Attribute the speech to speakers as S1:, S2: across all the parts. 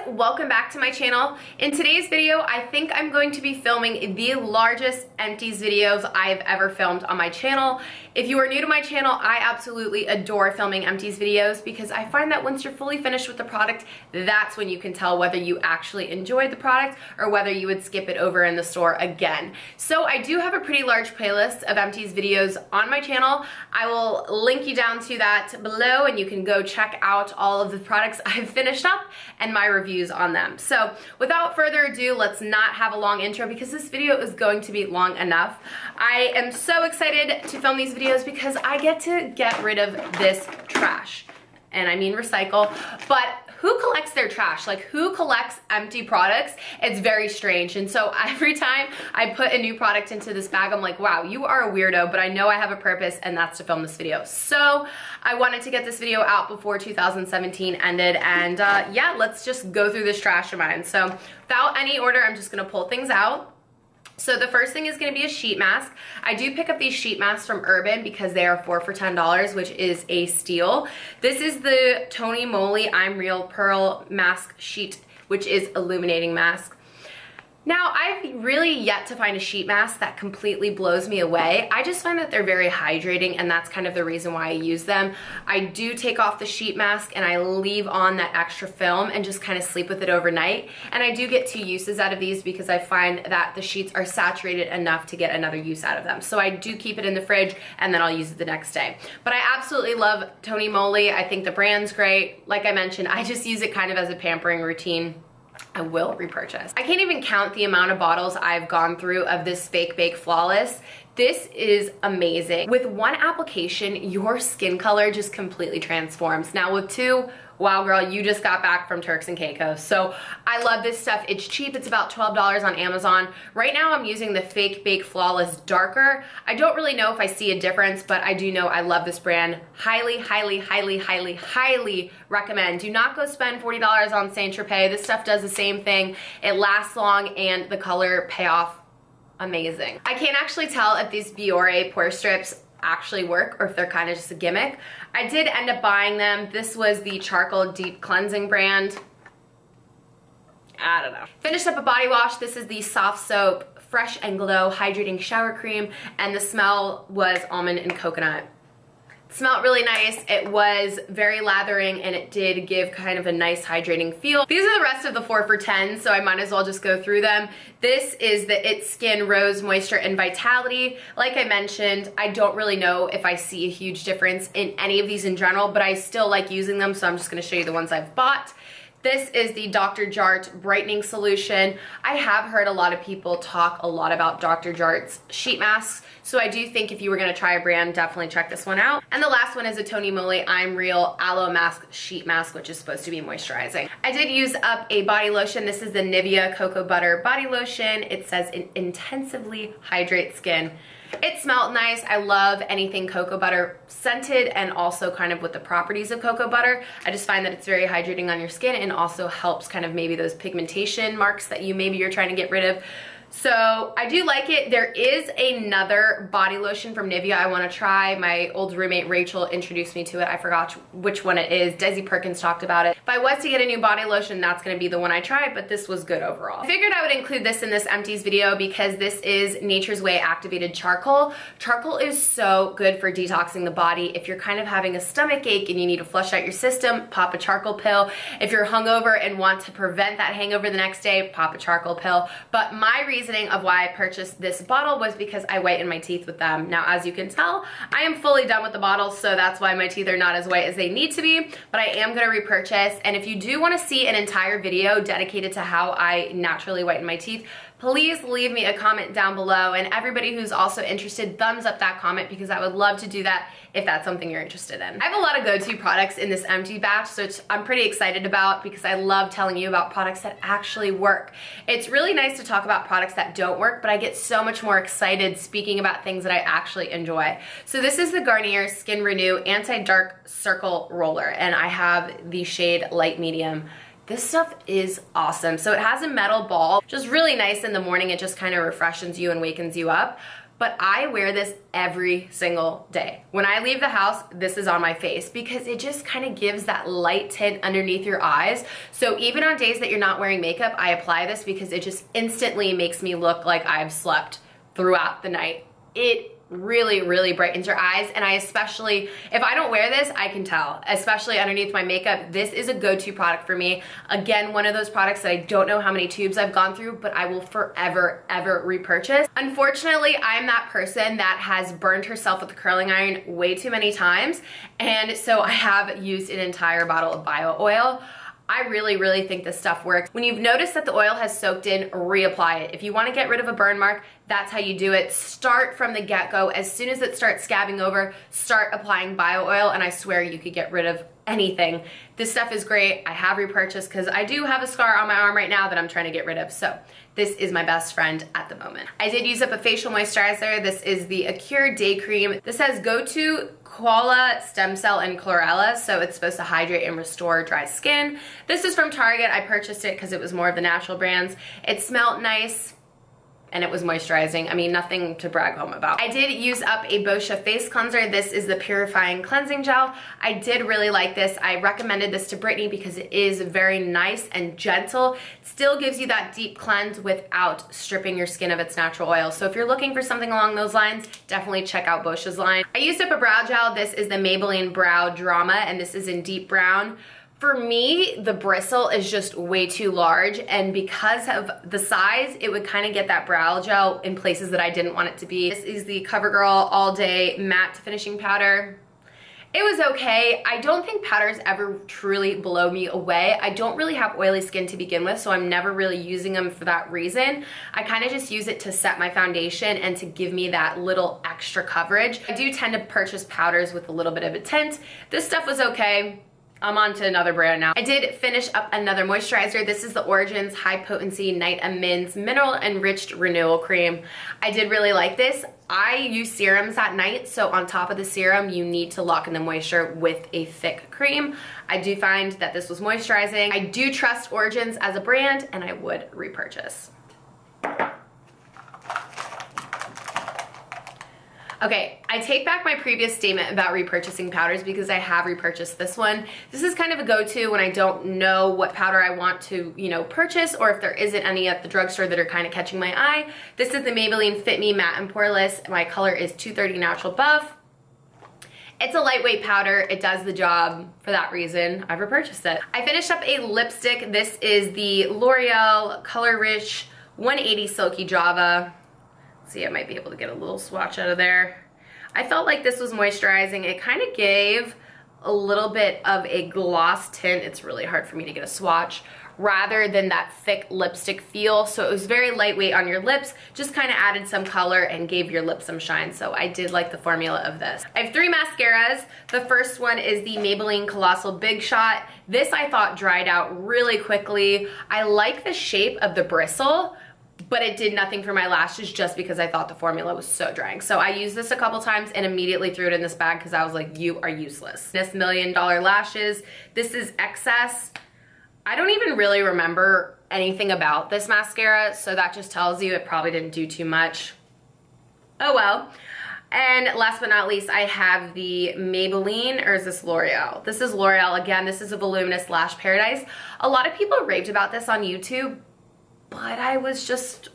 S1: welcome back to my channel. In today's video, I think I'm going to be filming the largest Empties videos I've ever filmed on my channel. If you are new to my channel, I absolutely adore filming Empties videos because I find that once you're fully finished with the product, that's when you can tell whether you actually enjoyed the product or whether you would skip it over in the store again. So I do have a pretty large playlist of Empties videos on my channel. I will link you down to that below and you can go check out all of the products I've finished up and my reviews on them. So without further ado, let's not have a long intro because this video is going to be long enough. I am so excited to film these videos because I get to get rid of this trash. And I mean recycle, but who collects their trash? Like, who collects empty products? It's very strange. And so every time I put a new product into this bag, I'm like, wow, you are a weirdo, but I know I have a purpose, and that's to film this video. So I wanted to get this video out before 2017 ended, and yeah, let's just go through this trash of mine. So without any order, I'm just gonna pull things out. So the first thing is gonna be a sheet mask. I do pick up these sheet masks from Urban because they are 4 for $10, which is a steal. This is the Tony Moly I'm Real Pearl Mask Sheet, which is illuminating mask. Now, I've really yet to find a sheet mask that completely blows me away. I just find that they're very hydrating, and that's kind of the reason why I use them. I do take off the sheet mask and I leave on that extra film and just kind of sleep with it overnight. And I do get 2 uses out of these because I find that the sheets are saturated enough to get another use out of them. So I do keep it in the fridge and then I'll use it the next day. But I absolutely love Tony Moly. I think the brand's great. Like I mentioned, I just use it kind of as a pampering routine. I will repurchase. I can't even count the amount of bottles I've gone through of this Fake Bake Flawless. This is amazing. With one application, your skin color just completely transforms. Now with 2, wow girl, you just got back from Turks and Caicos. So I love this stuff. It's cheap, it's about $12 on Amazon. Right now I'm using the Fake Bake Flawless Darker. I don't really know if I see a difference, but I do know I love this brand. Highly, highly, highly, highly, highly recommend. Do not go spend $40 on Saint Tropez. This stuff does the same thing. It lasts long and the color payoff, amazing. I can't actually tell if these Biore pore strips actually work or if they're kind of just a gimmick. I did end up buying them. This was the Charcoal Deep Cleansing brand. I don't know. Finished up a body wash. This is the Soft Soap Fresh and Glow Hydrating Shower Cream, and the smell was almond and coconut. It smelled really nice. It was very lathering and it did give kind of a nice hydrating feel. These are the rest of the 4 for $10, so I might as well just go through them. This is the It's Skin Rose Moisture and Vitality. Like I mentioned, I don't really know if I see a huge difference in any of these in general, but I still like using them, so I'm just gonna show you the ones I've bought. This is the Dr. Jart Brightening Solution. I have heard a lot of people talk a lot about Dr. Jart's sheet masks, so I do think if you were gonna try a brand, definitely check this one out. And the last one is a Tony Moly I'm Real Aloe Mask Sheet Mask, which is supposed to be moisturizing. I did use up a body lotion. This is the Nivea Cocoa Butter Body Lotion. It says it intensively hydrates skin. It smelled nice. I love anything cocoa butter scented and also kind of with the properties of cocoa butter. I just find that it's very hydrating on your skin and also helps kind of maybe those pigmentation marks that you're trying to get rid of. So I do like it. There is another body lotion from Nivea I want to try. My old roommate Rachel introduced me to it. I forgot which one it is. Desi Perkins talked about it. If I was to get a new body lotion, that's going to be the one I tried, but this was good overall. I figured I would include this in this Empties video because this is Nature's Way Activated Charcoal. Charcoal is so good for detoxing the body. If you're kind of having a stomach ache and you need to flush out your system, pop a charcoal pill. If you're hungover and want to prevent that hangover the next day, pop a charcoal pill. But my reasoning of why I purchased this bottle was because I whiten my teeth with them. Now, as you can tell, I am fully done with the bottle, so that's why my teeth are not as white as they need to be, but I am gonna repurchase. And if you do wanna see an entire video dedicated to how I naturally whiten my teeth, please leave me a comment down below, and everybody who's also interested, thumbs up that comment because I would love to do that if that's something you're interested in. I have a lot of go-to products in this empty batch, so I'm pretty excited about because I love telling you about products that actually work. It's really nice to talk about products that don't work, but I get so much more excited speaking about things that I actually enjoy. So this is the Garnier Skin Renew Anti-Dark Circle Roller, and I have the shade Light Medium. This stuff is awesome. So it has a metal ball, just really nice in the morning. It just kind of refreshes you and wakens you up. but I wear this every single day. When I leave the house, this is on my face because it just kind of gives that light tint underneath your eyes. So even on days that you're not wearing makeup, I apply this because it just instantly makes me look like I've slept throughout the night. It really, really brightens your eyes, and I especially, if I don't wear this, I can tell, especially underneath my makeup. This is a go-to product for me. Again, one of those products that I don't know how many tubes I've gone through, but I will forever, ever repurchase. Unfortunately, I'm that person that has burned herself with the curling iron way too many times, and so I have used an entire bottle of bio oil. I really, really think this stuff works. When you've noticed that the oil has soaked in, reapply it. If you want to get rid of a burn mark, that's how you do it. Start from the get-go. As soon as it starts scabbing over, start applying bio oil, and I swear you could get rid of anything. This stuff is great. I have repurchased because I do have a scar on my arm right now that I'm trying to get rid of. So this is my best friend at the moment. I did use up a facial moisturizer. This is the Acure Day Cream. This has Go-To, Koala, Stem Cell, and Chlorella, so it's supposed to hydrate and restore dry skin. This is from Target. I purchased it because it was more of the natural brands. It smelled nice, and it was moisturizing. I mean, nothing to brag home about. I did use up a Boscia face cleanser. This is the Purifying Cleansing Gel. I did really like this. I recommended this to Brittany because it is very nice and gentle. It still gives you that deep cleanse without stripping your skin of its natural oil. So if you're looking for something along those lines, definitely check out Boscia's line. I used up a brow gel. This is the Maybelline Brow Drama, and this is in deep brown. For me, the bristle is just way too large, and because of the size, it would kind of get that brow gel in places that I didn't want it to be. This is the CoverGirl All Day Matte Finishing Powder. It was okay. I don't think powders ever truly blow me away. I don't really have oily skin to begin with, so I'm never really using them for that reason. I kind of just use it to set my foundation and to give me that little extra coverage. I do tend to purchase powders with a little bit of a tint. This stuff was okay. I'm on to another brand now. I did finish up another moisturizer. This is the Origins High Potency Night Amends Mineral Enriched Renewal Cream. I did really like this. I use serums at night, so on top of the serum, you need to lock in the moisture with a thick cream. I do find that this was moisturizing. I do trust Origins as a brand, and I would repurchase. Okay, I take back my previous statement about repurchasing powders because I have repurchased this one. This is kind of a go-to when I don't know what powder I want to, purchase, or if there isn't any at the drugstore that are kind of catching my eye. This is the Maybelline Fit Me Matte and Poreless. My color is 230 Natural Buff. It's a lightweight powder. It does the job. For that reason, I've repurchased it. I finished up a lipstick. This is the L'Oreal Color Rich 180 Silky Java. See, I might be able to get a little swatch out of there. I felt like this was moisturizing. It kind of gave a little bit of a gloss tint. It's really hard for me to get a swatch, rather than that thick lipstick feel. So it was very lightweight on your lips, just kind of added some color and gave your lips some shine. So I did like the formula of this. I have 3 mascaras. The first one is the Maybelline Colossal Big Shot. This I thought dried out really quickly. I like the shape of the bristle, but it did nothing for my lashes just because I thought the formula was so drying. So I used this a couple times and immediately threw it in this bag because I was like, you are useless. This $1 Million Lashes. This is Excess. I don't even really remember anything about this mascara, so that just tells you it probably didn't do too much. Oh well. And last but not least, I have the Maybelline, or is this L'Oreal? This is L'Oreal. Again, this is a Voluminous Lash Paradise. A lot of people raved about this on YouTube, but I was just,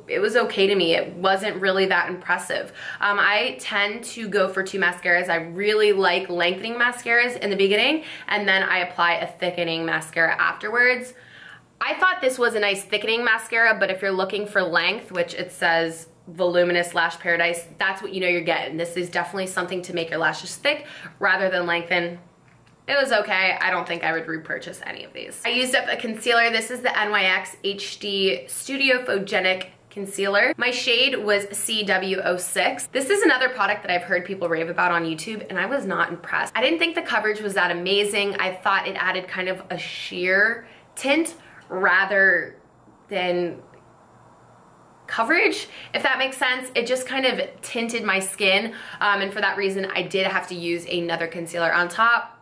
S1: it was okay to me. It wasn't really that impressive. I tend to go for 2 mascaras. I really like lengthening mascaras in the beginning, and then I apply a thickening mascara afterwards. I thought this was a nice thickening mascara, but if you're looking for length, which it says Voluminous Lash Paradise, that's what you're getting. This is definitely something to make your lashes thick rather than lengthen. It was okay. I don't think I would repurchase any of these. I used up a concealer. This is the NYX HD Studio Photogenic Concealer. My shade was CW06. This is another product that I've heard people rave about on YouTube, and I was not impressed. I didn't think the coverage was that amazing. I thought it added kind of a sheer tint rather than coverage, if that makes sense. It just kind of tinted my skin, and for that reason, I did have to use another concealer on top.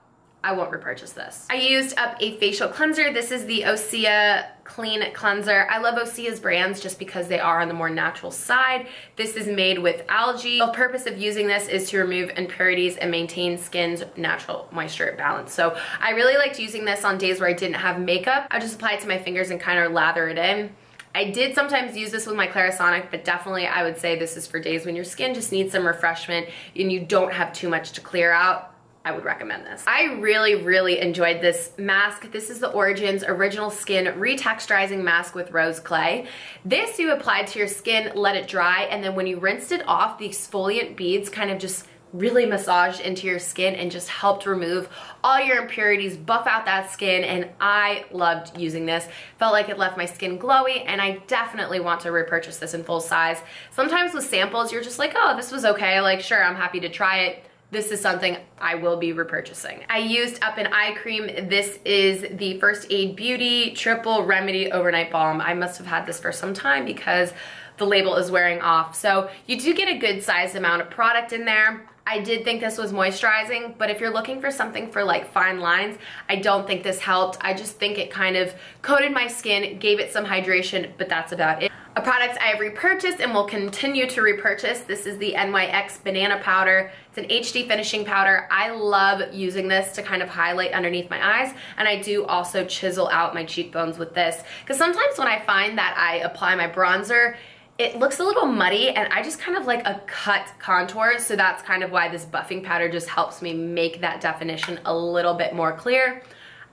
S1: I won't repurchase this. I used up a facial cleanser. This is the Osea Clean Cleanser. I love Osea's brands just because they are on the more natural side. This is made with algae. The purpose of using this is to remove impurities and maintain skin's natural moisture balance. So I really liked using this on days where I didn't have makeup. I just apply it to my fingers and kind of lather it in. I did sometimes use this with my Clarisonic, but definitely I would say this is for days when your skin just needs some refreshment and you don't have too much to clear out. I would recommend this. I really enjoyed this mask. This is the Origins Original Skin Retexturizing Mask with Rose Clay. This you applied to your skin, let it dry, and then when you rinsed it off, the exfoliant beads kind of just really massaged into your skin and just helped remove all your impurities, buff out that skin, and I loved using this. Felt like it left my skin glowy, and I definitely want to repurchase this in full size. Sometimes with samples, you're just like, oh, this was okay, like sure, I'm happy to try it. This is something I will be repurchasing. I used up an eye cream. This is the First Aid Beauty Triple Remedy Overnight Balm. I must have had this for some time because the label is wearing off. So you do get a good sized amount of product in there. I did think this was moisturizing, but if you're looking for something for like fine lines, I don't think this helped. I just think it kind of coated my skin, gave it some hydration, but that's about it. A product I have repurchased and will continue to repurchase, this is the NYX Banana Powder. It's an HD finishing powder. I love using this to kind of highlight underneath my eyes, and I do also chisel out my cheekbones with this, because sometimes when I find that I apply my bronzer, it looks a little muddy and I just kind of like a cut contour, so that's kind of why this buffing powder just helps me make that definition a little bit more clear.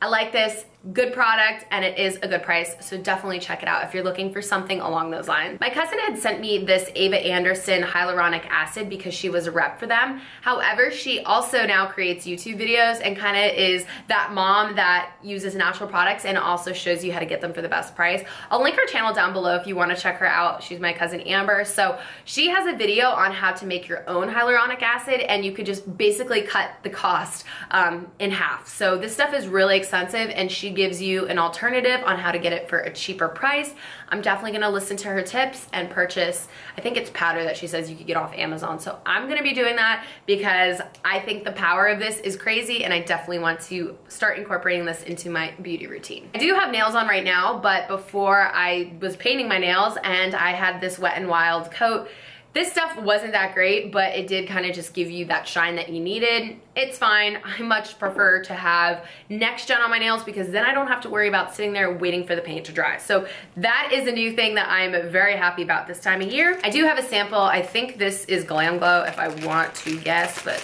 S1: I like this, good product, and it is a good price, so definitely check it out if you're looking for something along those lines. My cousin had sent me this Ava Anderson hyaluronic acid because she was a rep for them. However, she also now creates YouTube videos and kind of is that mom that uses natural products and also shows you how to get them for the best price. I'll link her channel down below if you want to check her out. She's my cousin Amber. So she has a video on how to make your own hyaluronic acid, and you could just basically cut the cost in half. So this stuff is really expensive, and she gives you an alternative on how to get it for a cheaper price. I'm definitely gonna listen to her tips and purchase, I think it's powder that she says you could get off Amazon. So I'm gonna be doing that because I think the power of this is crazy, and I definitely want to start incorporating this into my beauty routine. I do have nails on right now, but before I was painting my nails and I had this Wet n Wild coat, this stuff wasn't that great, but it did kind of just give you that shine that you needed. It's fine. I much prefer to have Next Gen on my nails because then I don't have to worry about sitting there waiting for the paint to dry. So that is a new thing that I'm very happy about this time of year. I do have a sample. I think this is Glam Glow if I want to guess, but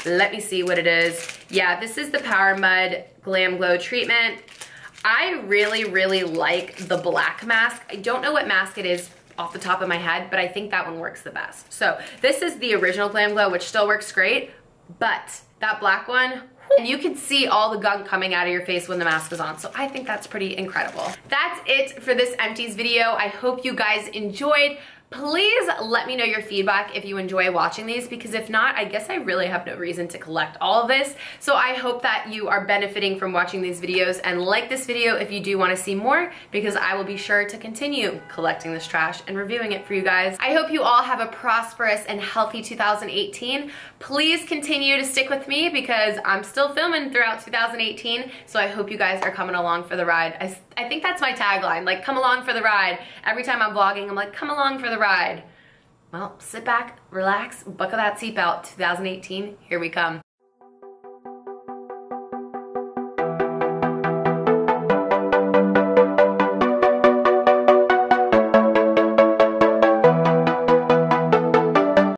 S1: let me see what it is. Yeah, this is the Power Mud Glam Glow treatment. I really like the black mask. I don't know what mask it is off the top of my head, but I think that one works the best. So this is the original Glam Glow, which still works great, but that black one, and you can see all the gunk coming out of your face when the mask is on. So I think that's pretty incredible. That's it for this Empties video. I hope you guys enjoyed. Please let me know your feedback if you enjoy watching these, because if not, I guess I really have no reason to collect all of this. So I hope that you are benefiting from watching these videos, and like this video if you do want to see more, because I will be sure to continue collecting this trash and reviewing it for you guys. I hope you all have a prosperous and healthy 2018. Please continue to stick with me because I'm still filming throughout 2018, so I hope you guys are coming along for the ride. I think that's my tagline, like, come along for the ride. Every time I'm vlogging, I'm like, come along for the ride. Well, sit back, relax, buckle that seatbelt. 2018, here we come.